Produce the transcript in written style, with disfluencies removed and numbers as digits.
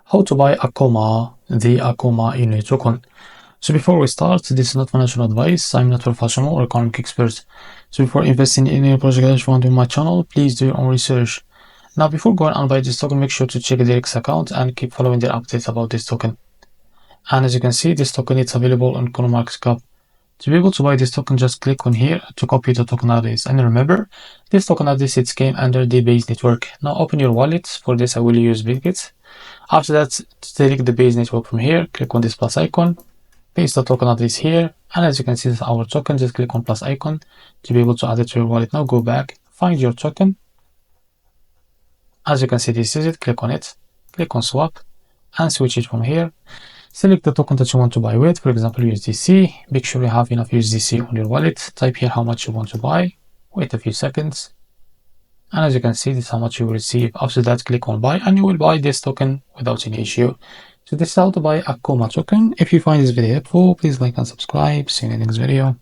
How to buy Akuma, the Akuma Inu token. So before we start, this is not financial advice. I'm not professional or economic expert. So before investing in any project that you want on my channel, please do your own research. Now before going and buy this token, make sure to check the X account and keep following their updates about this token. And as you can see, this token is available on CoinMarketCap. To be able to buy this token, just click on here to copy the token address. And remember, this token address it came under the base network. Now open your wallet. For this, I will use Bitget. After that, select the base network from here, click on this plus icon, paste the token address here, and as you can see, this is our token. Just click on plus icon to be able to add it to your wallet. Now go back, find your token. As you can see, this is it. Click on it, click on swap, and switch it from here. Select the token that you want to buy with, for example, USDC. Make sure you have enough USDC on your wallet. Type here how much you want to buy. Wait a few seconds. And as you can see, this is how much you will receive. After that, click on buy and you will buy this token without any issue. So this is how to buy Akuma token. If you find this video helpful, please like and subscribe. See you in the next video.